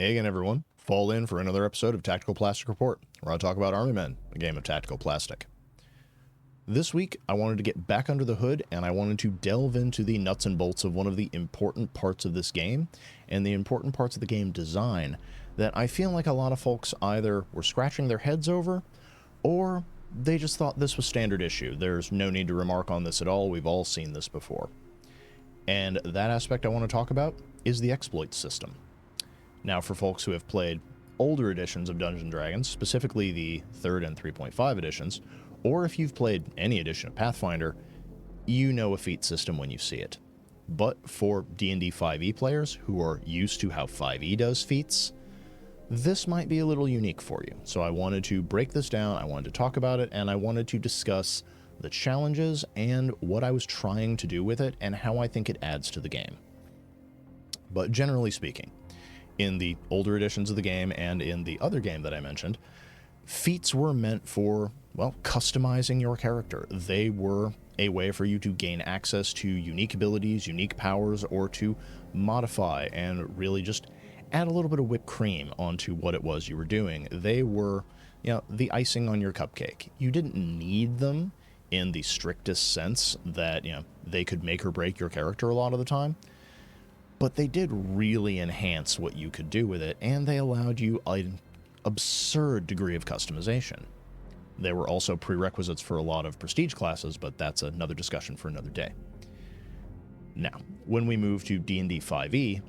Hey again, everyone. Fall in for another episode of Tactical Plastic Report, where I talk about Army Men, a game of tactical plastic. This week, I wanted to get back under the hood, and I wanted to delve into the nuts and bolts of one of the important parts of this game, and the important parts of the game design, that I feel like a lot of folks either were scratching their heads over, or they just thought this was standard issue. There's no need to remark on this at all, we've all seen this before. And that aspect I want to talk about is the exploit system. Now, for folks who have played older editions of Dungeons & Dragons, specifically the 3rd and 3.5 editions, or if you've played any edition of Pathfinder, you know a feat system when you see it. But for D&D 5e players who are used to how 5e does feats, this might be a little unique for you. So I wanted to break this down, I wanted to talk about it, and I wanted to discuss the challenges and what I was trying to do with it and how I think it adds to the game. But generally speaking, in the older editions of the game and in the other game that I mentioned, feats were meant for, well, customizing your character. They were a way for you to gain access to unique abilities, unique powers, or to modify and really just add a little bit of whipped cream onto what it was you were doing. They were, the icing on your cupcake. You didn't need them in the strictest sense that, they could make or break your character a lot of the time. But they did really enhance what you could do with it, and they allowed you an absurd degree of customization. They were also prerequisites for a lot of prestige classes, but that's another discussion for another day. Now, when we move to D&D 5e,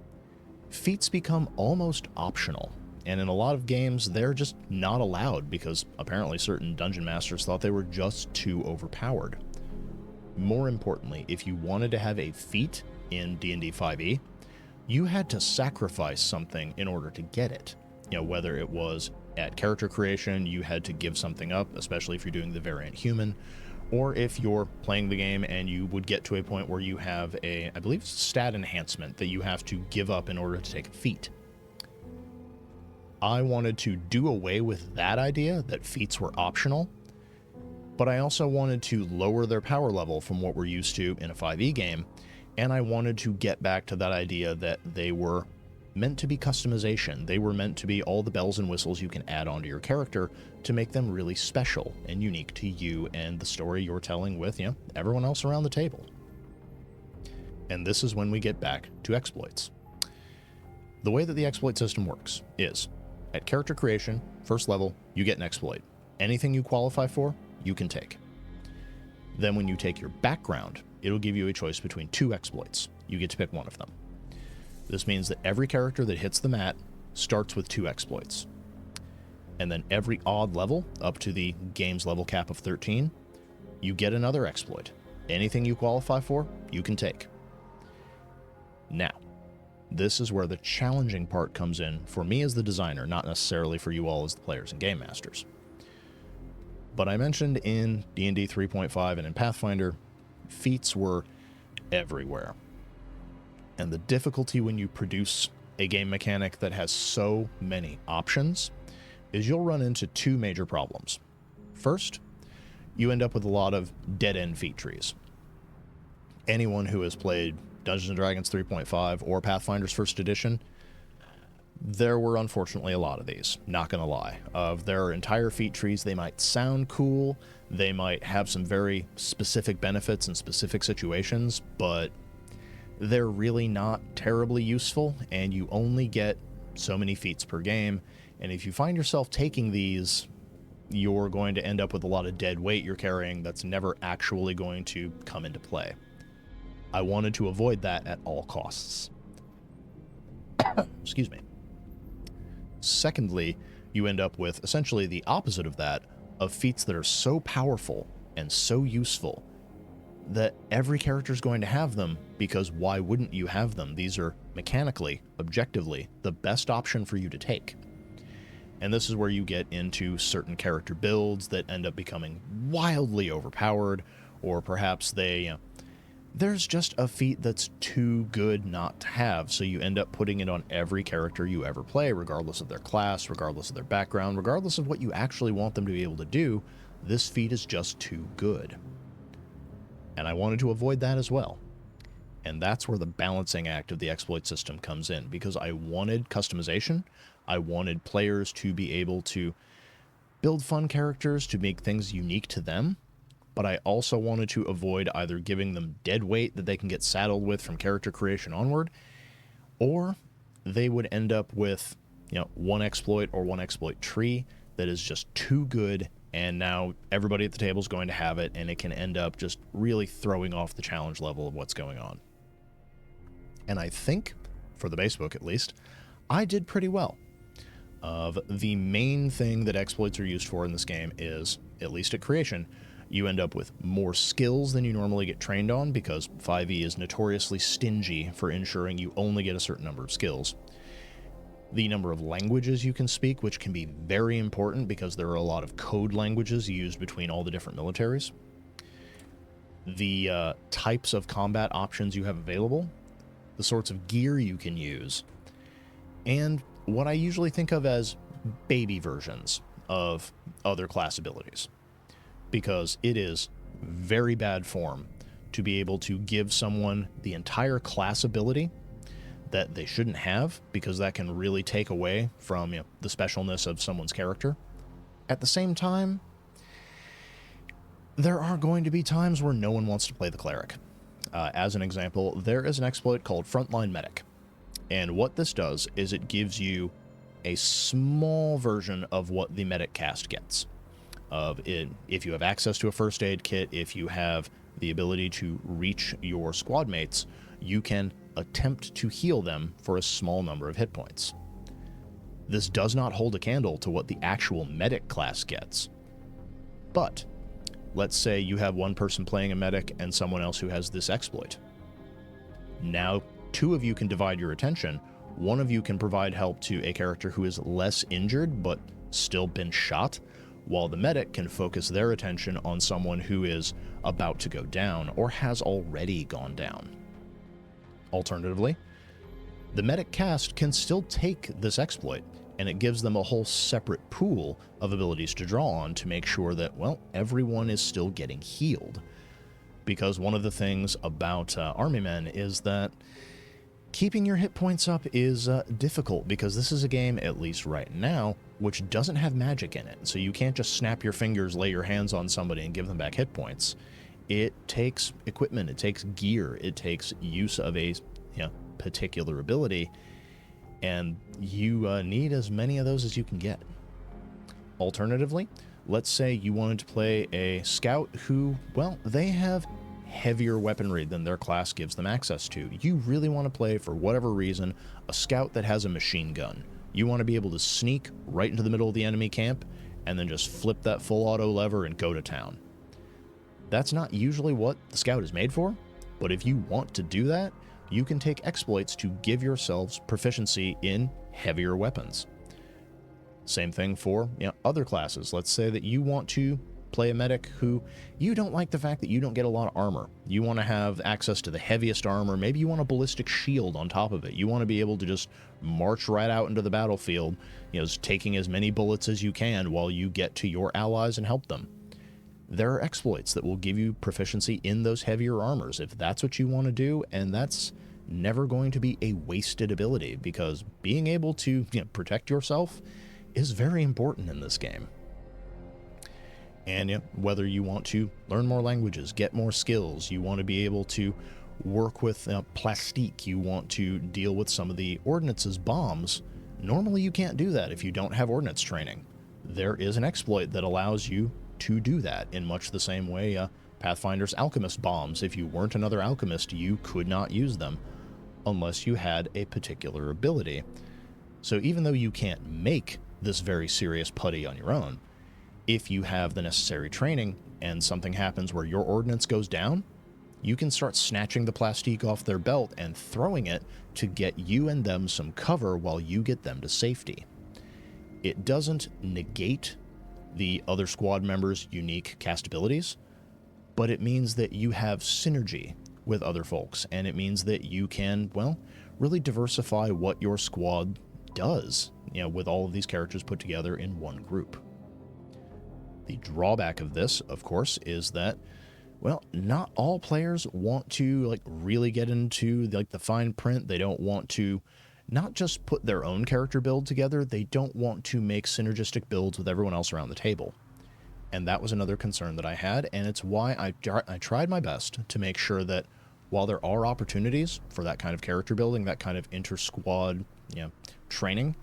feats become almost optional, and in a lot of games, they're just not allowed because apparently certain dungeon masters thought they were just too overpowered. More importantly, if you wanted to have a feat in D&D 5e, you had to sacrifice something in order to get it. Whether it was at character creation, you had to give something up, especially if you're doing the variant human, or if you're playing the game and you would get to a point where you have I believe, stat enhancement that you have to give up in order to take a feat. I wanted to do away with that idea that feats were optional, but I also wanted to lower their power level from what we're used to in a 5e game, and I wanted to get back to that idea that they were meant to be customization. They were meant to be all the bells and whistles you can add onto your character to make them really special and unique to you and the story you're telling with, everyone else around the table. And this is when we get back to exploits. The way that the exploit system works is, at character creation, first level, you get an exploit. Anything you qualify for, you can take. Then when you take your background, it'll give you a choice between 2 exploits. You get to pick one of them. This means that every character that hits the mat starts with 2 exploits. And then every odd level, up to the game's level cap of 13, you get another exploit. Anything you qualify for, you can take. Now, this is where the challenging part comes in for me as the designer, not necessarily for you all as the players and game masters. But I mentioned in D&D 3.5 and in Pathfinder, feats were everywhere. And the difficulty when you produce a game mechanic that has so many options is you'll run into 2 major problems. First, you end up with a lot of dead-end feat trees. Anyone who has played Dungeons & Dragons 3.5 or Pathfinder's 1st edition, there were unfortunately a lot of these, not gonna lie. Of their entire feat trees, they might sound cool, they might have some very specific benefits in specific situations, but they're really not terribly useful, and you only get so many feats per game, and if you find yourself taking these, you're going to end up with a lot of dead weight you're carrying that's never actually going to come into play. I wanted to avoid that at all costs. Excuse me. Secondly, you end up with essentially the opposite of that, of feats that are so powerful and so useful that every character is going to have them, because why wouldn't you have them? These are mechanically, objectively, the best option for you to take. And this is where you get into certain character builds that end up becoming wildly overpowered, or perhaps there's just a feat that's too good not to have, so you end up putting it on every character you ever play, regardless of their class, regardless of their background, regardless of what you actually want them to be able to do. This feat is just too good. And I wanted to avoid that as well. And that's where the balancing act of the exploit system comes in, because I wanted customization. I wanted players to be able to build fun characters to make things unique to them, but I also wanted to avoid either giving them dead weight that they can get saddled with from character creation onward, or they would end up with, one exploit or one exploit tree that is just too good, and now everybody at the table is going to have it, and it can end up just really throwing off the challenge level of what's going on. And I think, for the base book at least, I did pretty well. Of the main thing that exploits are used for in this game is, at least at creation, you end up with more skills than you normally get trained on, because 5e is notoriously stingy for ensuring you only get a certain number of skills. The number of languages you can speak, which can be very important because there are a lot of code languages used between all the different militaries. The types of combat options you have available, the sorts of gear you can use, and what I usually think of as baby versions of other class abilities. Because it is very bad form to be able to give someone the entire class ability that they shouldn't have, because that can really take away from the specialness of someone's character. At the same time, there are going to be times where no one wants to play the cleric. As an example, there is an exploit called Frontline Medic. And what this does is it gives you a small version of what the medic cast gets. If you have access to a first aid kit, if you have the ability to reach your squad mates, you can attempt to heal them for a small number of hit points. This does not hold a candle to what the actual medic class gets. But let's say you have one person playing a medic and someone else who has this exploit. Now, two of you can divide your attention. One of you can provide help to a character who is less injured but still been shot, while the medic can focus their attention on someone who is about to go down or has already gone down. Alternatively, the medic cast can still take this exploit, and it gives them a whole separate pool of abilities to draw on to make sure that, everyone is still getting healed. Because one of the things about Army Men is that keeping your hit points up is difficult, because this is a game, at least right now, which doesn't have magic in it. So you can't just snap your fingers, lay your hands on somebody, and give them back hit points. It takes equipment, it takes gear, it takes use of a particular ability, and you need as many of those as you can get. Alternatively, let's say you wanted to play a scout who, they have heavier weaponry than their class gives them access to. You really want to play, for whatever reason, a scout that has a machine gun. You want to be able to sneak right into the middle of the enemy camp and then just flip that full auto lever and go to town. That's not usually what the scout is made for, but if you want to do that, you can take exploits to give yourselves proficiency in heavier weapons. Same thing for other classes. Let's say that you want to play a medic who you don't like the fact that you don't get a lot of armor. You want to have access to the heaviest armor. Maybe you want a ballistic shield on top of it. You want to be able to just march right out into the battlefield, taking as many bullets as you can while you get to your allies and help them. There are exploits that will give you proficiency in those heavier armors if that's what you want to do, and that's never going to be a wasted ability, because being able to protect yourself is very important in this game. And whether you want to learn more languages, get more skills, you want to be able to work with plastique, you want to deal with some of the ordnance's bombs, normally you can't do that if you don't have ordnance training. There is an exploit that allows you to do that in much the same way Pathfinder's alchemist bombs. If you weren't another alchemist, you could not use them unless you had a particular ability. So even though you can't make this very serious putty on your own, if you have the necessary training and something happens where your ordnance goes down, you can start snatching the plastique off their belt and throwing it to get you and them some cover while you get them to safety. It doesn't negate the other squad members' unique cast abilities, but it means that you have synergy with other folks, and it means that you can, really diversify what your squad does, with all of these characters put together in one group. The drawback of this, of course, is that Well, not all players want to like really get into like the fine print. They don't want to not just put their own character build together, they don't want to make synergistic builds with everyone else around the table. And that was another concern that I had, and it's why I tried my best to make sure that while there are opportunities for that kind of character building, that kind of inter-squad, training,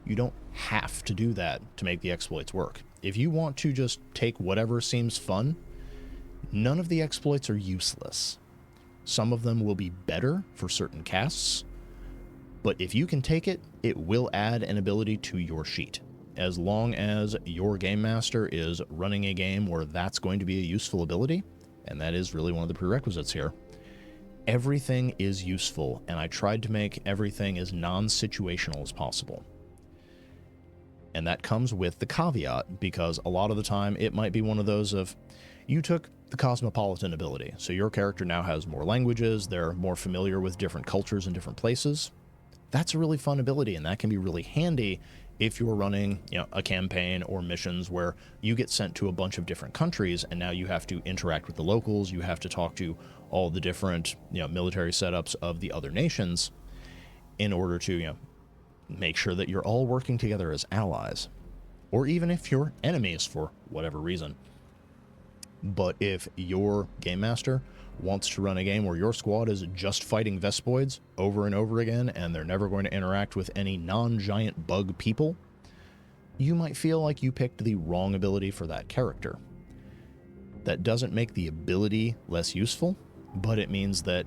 you don't have to do that to make the exploits work. If you want to just take whatever seems fun, none of the exploits are useless. Some of them will be better for certain casts, but if you can take it, it will add an ability to your sheet. As long as your game master is running a game where that's going to be a useful ability, and that is really one of the prerequisites here, everything is useful, and I tried to make everything as non-situational as possible. And that comes with the caveat, because a lot of the time it might be one of those of, you took the cosmopolitan ability, so your character now has more languages, they're more familiar with different cultures and different places. That's a really fun ability, and that can be really handy if you're running a campaign or missions where you get sent to a bunch of different countries, and now you have to interact with the locals, you have to talk to all the different military setups of the other nations in order to make sure that you're all working together as allies, or even if you're enemies for whatever reason. But if your game master wants to run a game where your squad is just fighting Vespoids over and over again, and they're never going to interact with any non-giant bug people, you might feel like you picked the wrong ability for that character. That doesn't make the ability less useful, but it means that,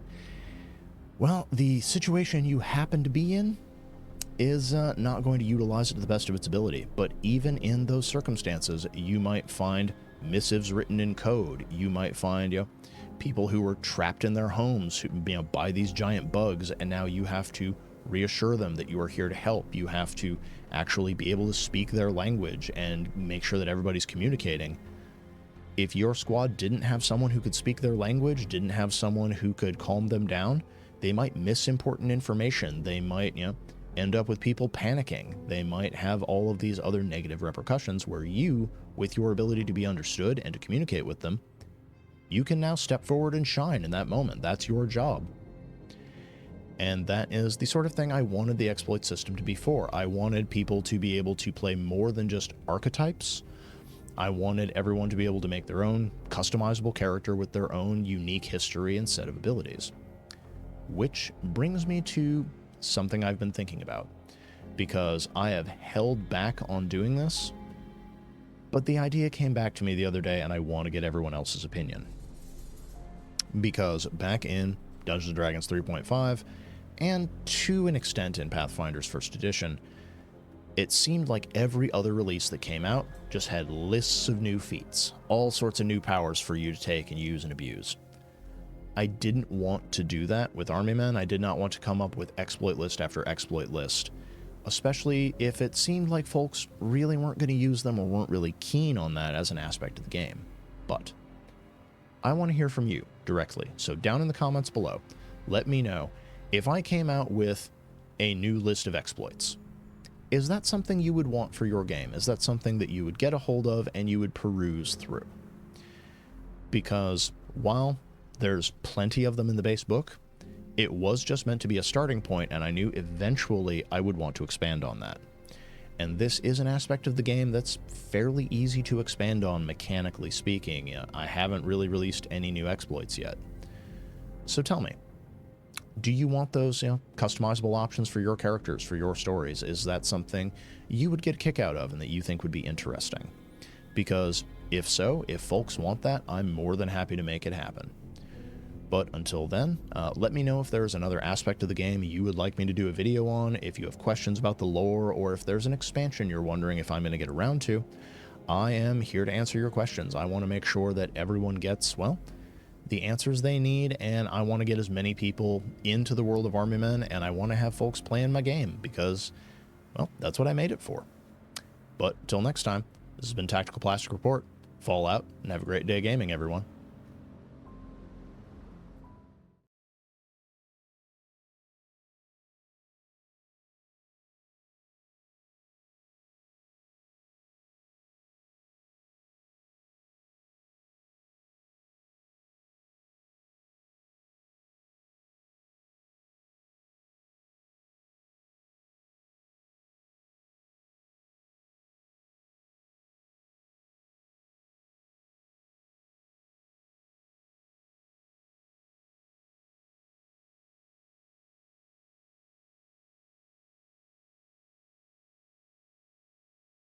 well, the situation you happen to be in is not going to utilize it to the best of its ability. But even in those circumstances, you might find missives written in code. You might find people who were trapped in their homes by these giant bugs, and now you have to reassure them that you are here to help. You have to actually be able to speak their language and make sure that everybody's communicating. If your squad didn't have someone who could speak their language, didn't have someone who could calm them down, they might miss important information. They might, end up with people panicking. They might have all of these other negative repercussions where you, with your ability to be understood and to communicate with them, you can now step forward and shine in that moment. That's your job. And that is the sort of thing I wanted the exploit system to be for. I wanted people to be able to play more than just archetypes. I wanted everyone to be able to make their own customizable character with their own unique history and set of abilities. Which brings me to something I've been thinking about, because I have held back on doing this, but the idea came back to me the other day, and I want to get everyone else's opinion. Because back in Dungeons & Dragons 3.5, and to an extent in Pathfinder's First Edition, it seemed like every other release that came out just had lists of new feats, all sorts of new powers for you to take and use and abuse. I didn't want to do that with Army Men. I did not want to come up with exploit list after exploit list, especially if it seemed like folks really weren't going to use them or weren't really keen on that as an aspect of the game. But I want to hear from you directly, so down in the comments below, let me know if I came out with a new list of exploits. Is that something you would want for your game? Is that something that you would get a hold of and you would peruse through? Because while there's plenty of them in the base book, it was just meant to be a starting point, and I knew eventually I would want to expand on that. And this is an aspect of the game that's fairly easy to expand on, mechanically speaking. I haven't really released any new exploits yet. So tell me, do you want those customizable options for your characters, for your stories? Is that something you would get a kick out of and that you think would be interesting? Because if so, if folks want that, I'm more than happy to make it happen. But until then, let me know if there's another aspect of the game you would like me to do a video on, if you have questions about the lore, or if there's an expansion you're wondering if I'm going to get around to. I am here to answer your questions. I want to make sure that everyone gets, well, the answers they need, and I want to get as many people into the world of Army Men, and I want to have folks playing my game, because, well, that's what I made it for. But till next time, this has been Tactical Plastic Report. Fall out, and have a great day gaming, everyone.